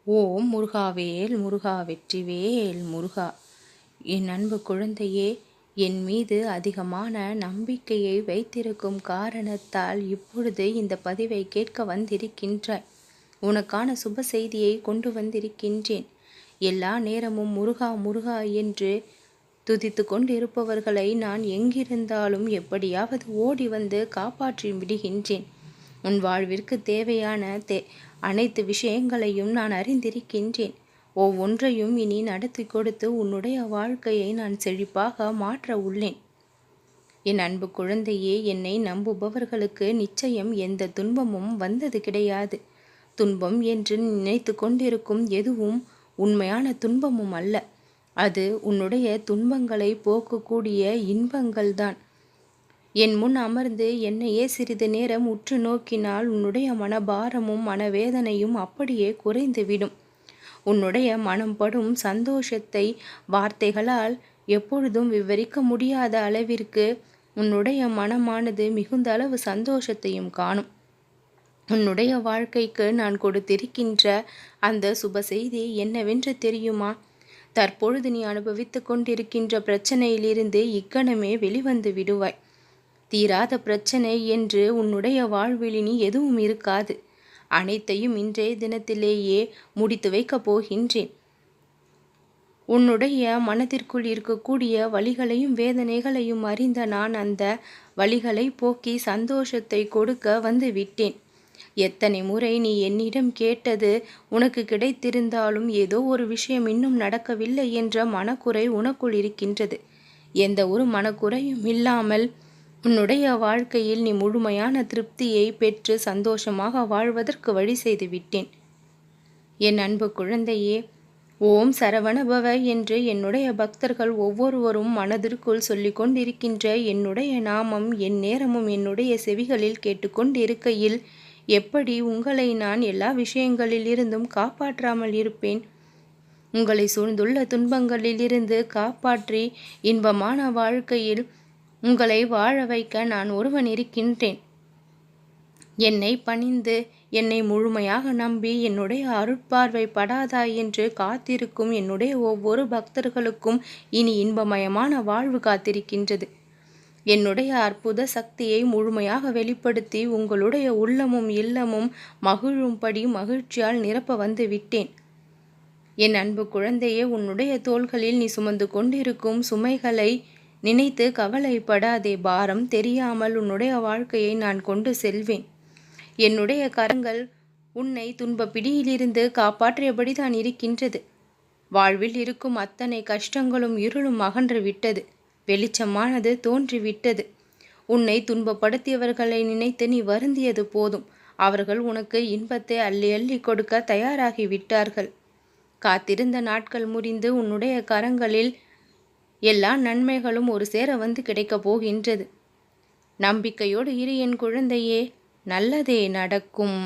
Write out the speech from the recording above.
ஓம் முருகாவேல் முருகா வெற்றிவேல் முருகா. என் அன்பு குழந்தையே, என் மீது அதிகமான நம்பிக்கையை வைத்திருக்கும் காரணத்தால் இப்பொழுது இந்த பதிவை கேட்க வந்திருக்கின்றாய். உனக்கான சுப செய்தியை கொண்டு வந்திருக்கின்றேன். எல்லா நேரமும் முருகா முருகா என்று துதித்து கொண்டிருப்பவர்களை நான் எங்கிருந்தாலும் எப்படியாவது ஓடி வந்து காப்பாற்றி விடுகின்றேன். உன் வாழ்விற்கு தேவையான அனைத்து விஷயங்களையும் நான் அறிந்திருக்கின்றேன். ஒவ்வொன்றையும் இனி நடத்தி கொடுத்து உன்னுடைய வாழ்க்கையை நான் செழிப்பாக மாற்ற உள்ளேன். என் அன்பு குழந்தையே, என்னை நம்புபவர்களுக்கு நிச்சயம் எந்த துன்பமும் வந்தது கிடையாது. துன்பம் என்று நினைத்து கொண்டிருக்கும் எதுவும் உண்மையான துன்பமும் அல்ல. அது உன்னுடைய துன்பங்களை போக்கக்கூடிய இன்பங்கள்தான். என் முன் அமர்ந்து என்னையே சிறிது நேரம் உற்று நோக்கினால் உன்னுடைய மனபாரமும் மனவேதனையும் அப்படியே குறைந்துவிடும். உன்னுடைய மனம் படும் சந்தோஷத்தை வார்த்தைகளால் எப்பொழுதும் விவரிக்க முடியாத அளவிற்கு உன்னுடைய மனமானது மிகுந்த அளவு சந்தோஷத்தையும் காணும். உன்னுடைய வாழ்க்கைக்கு நான் கொடுத்திருக்கின்ற அந்த சுப செய்தி என்னவென்று தெரியுமா? தற்பொழுது நீ அனுபவித்து கொண்டிருக்கின்ற பிரச்சனையிலிருந்து இக்கணமே வெளிவந்து விடுவாய். தீராத பிரச்சனை என்று உன்னுடைய வாழ்வில் இனி எதுவும் இருக்காது. அனைத்தையும் இன்றைய தினத்திலேயே முடித்து வைக்கப் போகின்றேன். உன்னுடைய மனதிற்குள் இருக்கக்கூடிய வலிகளையும் வேதனைகளையும் அறிந்த நான் அந்த வலிகளை போக்கி சந்தோஷத்தை கொடுக்க வந்து விட்டேன். எத்தனை முறை நீ என்னிடம் கேட்டது உனக்கு கிடைத்திருந்தாலும் ஏதோ ஒரு விஷயம் இன்னும் நடக்கவில்லை என்ற மனக்குறை உனக்குள் இருக்கின்றது. எந்த ஒரு மனக்குறையும் இல்லாமல் உன்னுடைய வாழ்க்கையில் நீ முழுமையான திருப்தியை பெற்று சந்தோஷமாக வாழ்வதற்கு வழி செய்து விட்டேன். என் அன்பு குழந்தையே, ஓம் சரவணபவ என்று என்னுடைய பக்தர்கள் ஒவ்வொருவரும் மனதிற்குள் சொல்லிக் கொண்டிருக்கின்ற என்னுடைய நாமம் என் நேரமும் என்னுடைய செவிகளில் கேட்டுக்கொண்டிருக்கையில் எப்படி உங்களை நான் எல்லா விஷயங்களில் இருந்தும் காப்பாற்றாமல் இருப்பேன்? உங்களை சூழ்ந்துள்ள துன்பங்களிலிருந்து காப்பாற்றி இன்பமான வாழ்க்கையில் உங்களை வாழ வைக்க நான் ஒருவன் இருக்கின்றேன். என்னை பணிந்து என்னை முழுமையாக நம்பி என்னுடைய அருட்பார்வை படாதா என்று காத்திருக்கும் என்னுடைய ஒவ்வொரு பக்தர்களுக்கும் இனி இன்பமயமான வாழ்வு காத்திருக்கின்றது. என்னுடைய அற்புத சக்தியை முழுமையாக வெளிப்படுத்தி உங்களுடைய உள்ளமும் இல்லமும் மகிழும்படி மகிழ்ச்சியால் நிரப்ப வந்து விட்டேன். என் அன்பு குழந்தையே, உன்னுடைய தோள்களில் நீ சுமந்து கொண்டிருக்கும் சுமைகளை நினைத்து கவலைப்படாதே. பாரம் தெரியாமல் உன்னுடைய வாழ்க்கையை நான் கொண்டு செல்வேன். என்னுடைய கரங்கள் உன்னை துன்ப பிடியிலிருந்து காப்பாற்றியபடிதான் இருக்கின்றது. வாழ்வில் இருக்கும் அத்தனை கஷ்டங்களும் இருளும் அகன்று விட்டது. வெளிச்சமானது தோன்றிவிட்டது. உன்னை துன்பப்படுத்தியவர்களை நினைத்து நீ வருந்தியது போதும். அவர்கள் உனக்கு இன்பத்தை அள்ளி அள்ளி கொடுக்க தயாராகி விட்டார்கள். காத்திருந்த நாட்கள் முறிந்து உன்னுடைய கரங்களில் எல்லா நன்மைகளும் ஒரு சேர வந்து கிடைக்கப் போகின்றது. நம்பிக்கையோடு இரு என் குழந்தையே, நல்லதே நடக்கும்.